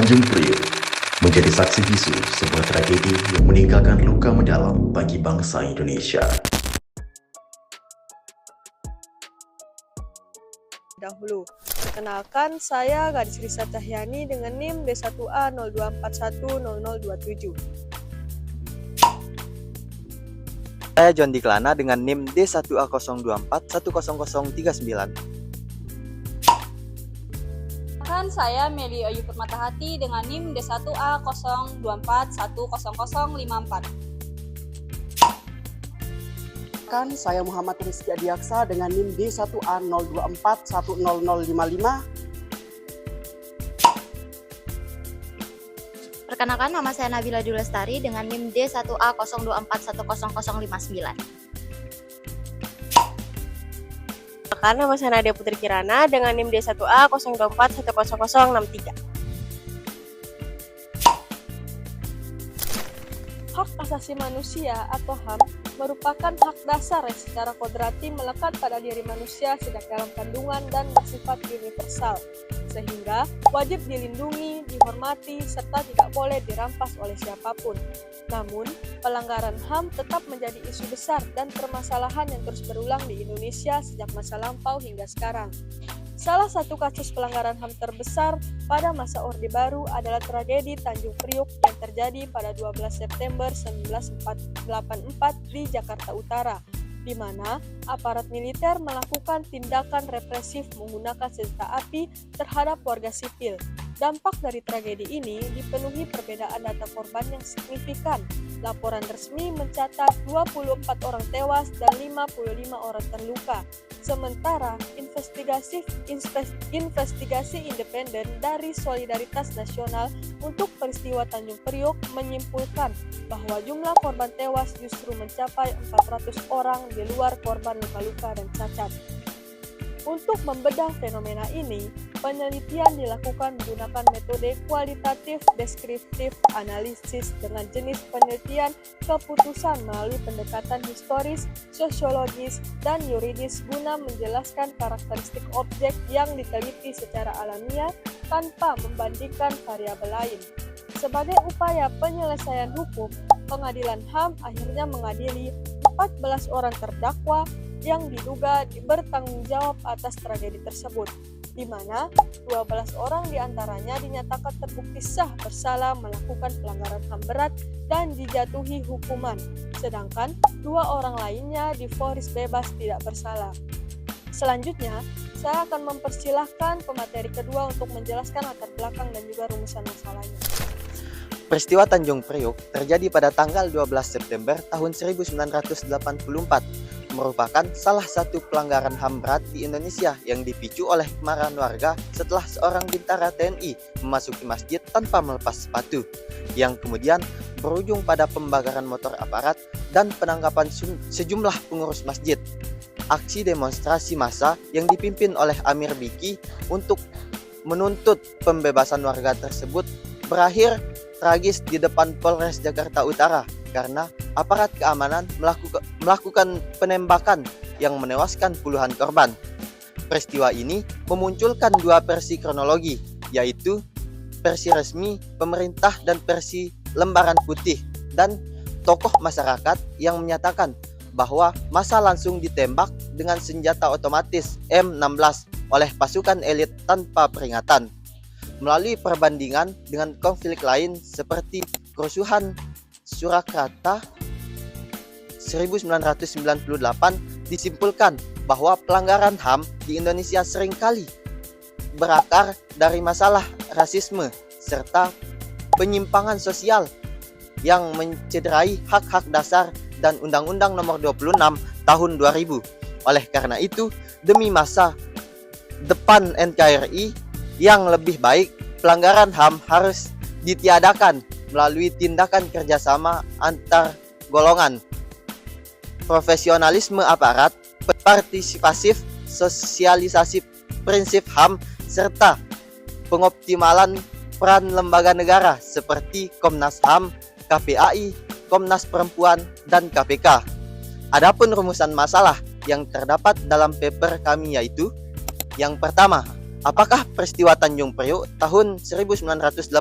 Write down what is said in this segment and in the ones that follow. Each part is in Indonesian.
Tanjung Priok menjadi saksi bisu sebuah tragedi yang meninggalkan luka mendalam bagi bangsa Indonesia. Dahulu, perkenalkan saya Gadis Risa Cahyani dengan NIM D1A02410027. Saya John Diklana dengan NIM D1A024100039. Saya Meli Ayu Permatahati dengan NIM D1A02410054. Saya Muhammad Rizky Adiaksa dengan NIM D1A024100055. Perkenalkan, nama saya Nabila Dulestari dengan NIM D1A02410059. Nama saya Nadia Putri Kirana dengan NIM D1A024100063. Hak asasi manusia atau HAM merupakan hak dasar yang secara kodrati melekat pada diri manusia sejak dalam kandungan dan bersifat universal, sehingga wajib dilindungi, dihormati, serta tidak boleh dirampas oleh siapapun. Namun, pelanggaran HAM tetap menjadi isu besar dan permasalahan yang terus berulang di Indonesia sejak masa lampau hingga sekarang. Salah satu kasus pelanggaran HAM terbesar pada masa Orde Baru adalah tragedi Tanjung Priok yang terjadi pada 12 September 1984 di Jakarta Utara, di mana aparat militer melakukan tindakan represif menggunakan senjata api terhadap warga sipil. Dampak dari tragedi ini dipenuhi perbedaan data korban yang signifikan. Laporan resmi mencatat 24 orang tewas dan 55 orang terluka. Sementara investigasi independen dari Solidaritas Nasional untuk peristiwa Tanjung Priok menyimpulkan bahwa jumlah korban tewas justru mencapai 400 orang di luar korban luka-luka dan cacat. Untuk membedah fenomena ini, penelitian dilakukan menggunakan metode kualitatif deskriptif analisis dengan jenis penelitian keputusan melalui pendekatan historis, sosiologis, dan yuridis guna menjelaskan karakteristik objek yang diteliti secara alamiah tanpa membandingkan variabel lain. Sebagai upaya penyelesaian hukum, Pengadilan HAM akhirnya mengadili 14 orang terdakwa yang diduga bertanggung jawab atas tragedi tersebut, di mana 12 orang diantaranya dinyatakan terbukti sah bersalah melakukan pelanggaran HAM berat dan dijatuhi hukuman, sedangkan 2 orang lainnya divonis bebas tidak bersalah. Selanjutnya, saya akan mempersilahkan pemateri kedua untuk menjelaskan latar belakang dan juga rumusan masalahnya. Peristiwa Tanjung Priok terjadi pada tanggal 12 September tahun 1984, merupakan salah satu pelanggaran HAM berat di Indonesia yang dipicu oleh kemarahan warga setelah seorang bintara TNI memasuki masjid tanpa melepas sepatu, yang kemudian berujung pada pembakaran motor aparat dan penangkapan sejumlah pengurus masjid. Aksi demonstrasi massa yang dipimpin oleh Amir Biki untuk menuntut pembebasan warga tersebut berakhir tragis di depan Polres Jakarta Utara karena aparat keamanan melakukan penembakan yang menewaskan puluhan korban. Peristiwa ini memunculkan dua versi kronologi, yaitu versi resmi pemerintah dan versi lembaran putih, dan tokoh masyarakat yang menyatakan bahwa massa langsung ditembak dengan senjata otomatis M16 oleh pasukan elit tanpa peringatan. Melalui perbandingan dengan konflik lain seperti kerusuhan Surakarta 1998, disimpulkan bahwa pelanggaran HAM di Indonesia seringkali berakar dari masalah rasisme serta penyimpangan sosial yang mencederai hak-hak dasar dan Undang-Undang Nomor 26 Tahun 2000. Oleh karena itu, demi masa depan NKRI yang lebih baik, pelanggaran HAM harus ditiadakan melalui tindakan kerjasama antar golongan, profesionalisme aparat, partisipasif, sosialisasi prinsip HAM, serta pengoptimalan peran lembaga negara seperti Komnas HAM, KPAI, Komnas Perempuan, dan KPK. Adapun rumusan masalah yang terdapat dalam paper kami yaitu: yang pertama, Apakah peristiwa Tanjung Priok tahun 1984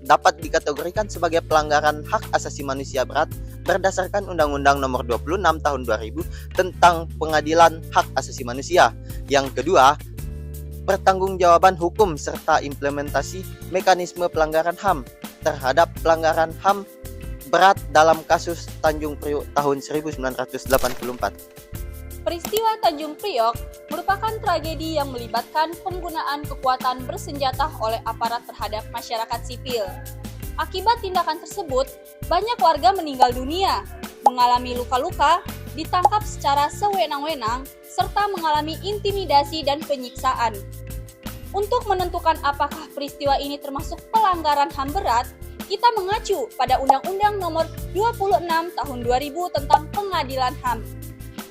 dapat dikategorikan sebagai pelanggaran hak asasi manusia berat berdasarkan Undang-Undang Nomor 26 Tahun 2000 tentang Pengadilan Hak Asasi Manusia? Yang kedua, pertanggungjawaban hukum serta implementasi mekanisme pelanggaran HAM terhadap pelanggaran HAM berat dalam kasus Tanjung Priok tahun 1984. Peristiwa Tanjung Priok merupakan tragedi yang melibatkan penggunaan kekuatan bersenjata oleh aparat terhadap masyarakat sipil. Akibat tindakan tersebut, banyak warga meninggal dunia, mengalami luka-luka, ditangkap secara sewenang-wenang, serta mengalami intimidasi dan penyiksaan. Untuk menentukan apakah peristiwa ini termasuk pelanggaran HAM berat, kita mengacu pada Undang-Undang Nomor 26 Tahun 2000 tentang Pengadilan HAM.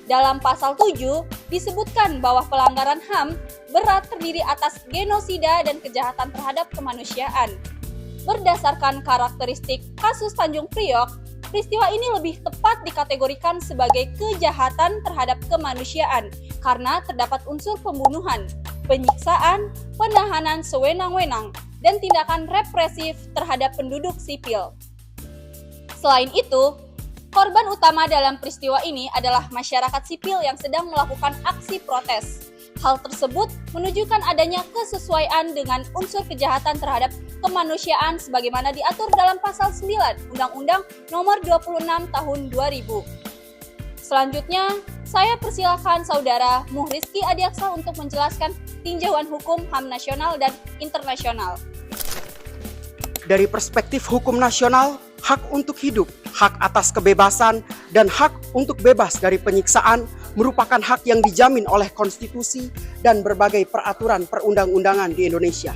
Dalam pasal 7 disebutkan bahwa pelanggaran HAM berat terdiri atas genosida dan kejahatan terhadap kemanusiaan. Berdasarkan karakteristik kasus Tanjung Priok, peristiwa ini lebih tepat dikategorikan sebagai kejahatan terhadap kemanusiaan karena terdapat unsur pembunuhan, penyiksaan, penahanan sewenang-wenang, dan tindakan represif terhadap penduduk sipil. Selain itu, korban utama dalam peristiwa ini adalah masyarakat sipil yang sedang melakukan aksi protes. Hal tersebut menunjukkan adanya kesesuaian dengan unsur kejahatan terhadap kemanusiaan sebagaimana diatur dalam pasal 9 Undang-Undang Nomor 26 Tahun 2000. Selanjutnya, saya persilakan Saudara Muhrizki Adiaksa untuk menjelaskan tinjauan hukum HAM nasional dan internasional. Dari perspektif hukum nasional, hak untuk hidup, hak atas kebebasan, dan hak untuk bebas dari penyiksaan merupakan hak yang dijamin oleh konstitusi dan berbagai peraturan perundang-undangan di Indonesia.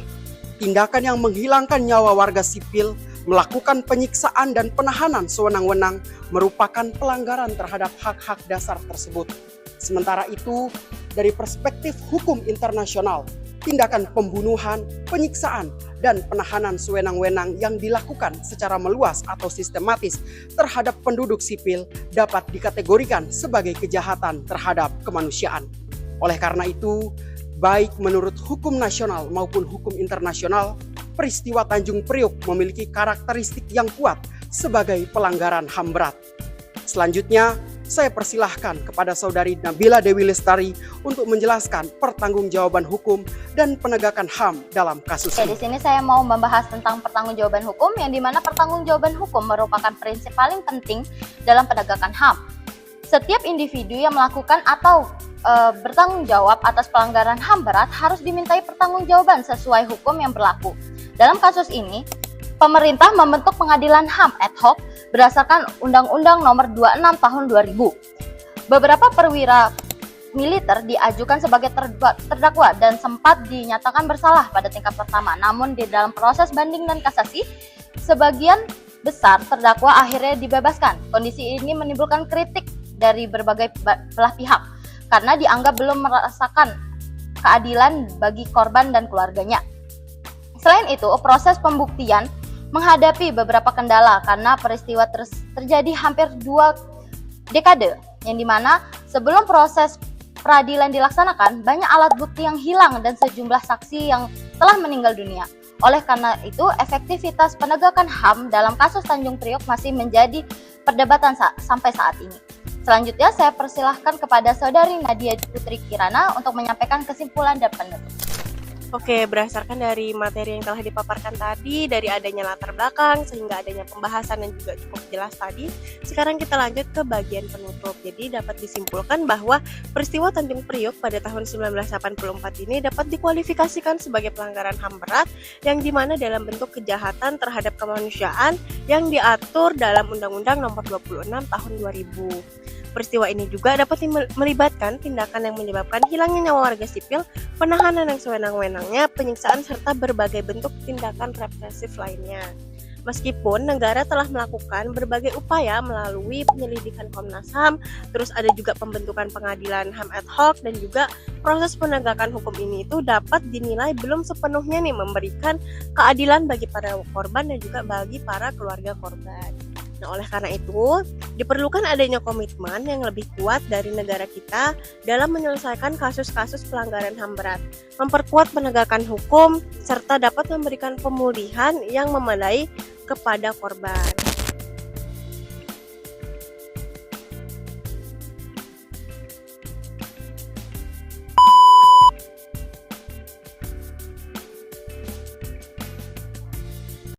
Tindakan yang menghilangkan nyawa warga sipil, melakukan penyiksaan dan penahanan sewenang-wenang merupakan pelanggaran terhadap hak-hak dasar tersebut. Sementara itu, dari perspektif hukum internasional, tindakan pembunuhan, penyiksaan, dan penahanan sewenang-wenang yang dilakukan secara meluas atau sistematis terhadap penduduk sipil dapat dikategorikan sebagai kejahatan terhadap kemanusiaan. Oleh karena itu, baik menurut hukum nasional maupun hukum internasional, peristiwa Tanjung Priok memiliki karakteristik yang kuat sebagai pelanggaran HAM berat. Selanjutnya, saya persilahkan kepada Saudari Nabila Dewi Lestari untuk menjelaskan pertanggungjawaban hukum dan penegakan HAM dalam kasus Di ini. sini saya mau membahas tentang pertanggungjawaban hukum, yang dimana pertanggungjawaban hukum merupakan prinsip paling penting dalam penegakan HAM. Setiap individu yang melakukan atau bertanggung jawab atas pelanggaran HAM berat harus dimintai pertanggungjawaban sesuai hukum yang berlaku. Dalam kasus ini, pemerintah membentuk pengadilan HAM ad hoc berdasarkan Undang-Undang Nomor 26 Tahun 2000. Beberapa perwira militer diajukan sebagai terdakwa dan sempat dinyatakan bersalah pada tingkat pertama. Namun di dalam proses banding dan kasasi, sebagian besar terdakwa akhirnya dibebaskan. Kondisi ini menimbulkan kritik dari berbagai belah pihak karena dianggap belum merasakan keadilan bagi korban dan keluarganya. Selain itu, proses pembuktian menghadapi beberapa kendala karena peristiwa terjadi hampir 2 dekade, yang dimana sebelum proses peradilan dilaksanakan, banyak alat bukti yang hilang dan sejumlah saksi yang telah meninggal dunia. Oleh karena itu, efektivitas penegakan HAM dalam kasus Tanjung Priok masih menjadi perdebatan sampai saat ini. Selanjutnya, saya persilahkan kepada Saudari Nadia Putri Kirana untuk menyampaikan kesimpulan dan penutup. Oke, berdasarkan dari materi yang telah dipaparkan tadi, dari adanya latar belakang sehingga adanya pembahasan yang juga cukup jelas tadi, sekarang kita lanjut ke bagian penutup. Jadi dapat disimpulkan bahwa peristiwa Tanjung Priok pada tahun 1984 ini dapat dikualifikasikan sebagai pelanggaran HAM berat yang dimana dalam bentuk kejahatan terhadap kemanusiaan yang diatur dalam Undang-Undang Nomor 26 Tahun 2000. Peristiwa ini juga dapat melibatkan tindakan yang menyebabkan hilangnya nyawa warga sipil, penahanan yang sewenang-wenangnya, penyiksaan, serta berbagai bentuk tindakan represif lainnya. Meskipun negara telah melakukan berbagai upaya melalui penyelidikan Komnas HAM, terus ada juga pembentukan pengadilan HAM ad hoc, dan juga proses penegakan hukum ini itu dapat dinilai belum sepenuhnya memberikan keadilan bagi para korban dan juga bagi para keluarga korban. Nah, oleh karena itu, diperlukan adanya komitmen yang lebih kuat dari negara kita dalam menyelesaikan kasus-kasus pelanggaran HAM berat, memperkuat penegakan hukum, serta dapat memberikan pemulihan yang memadai kepada korban.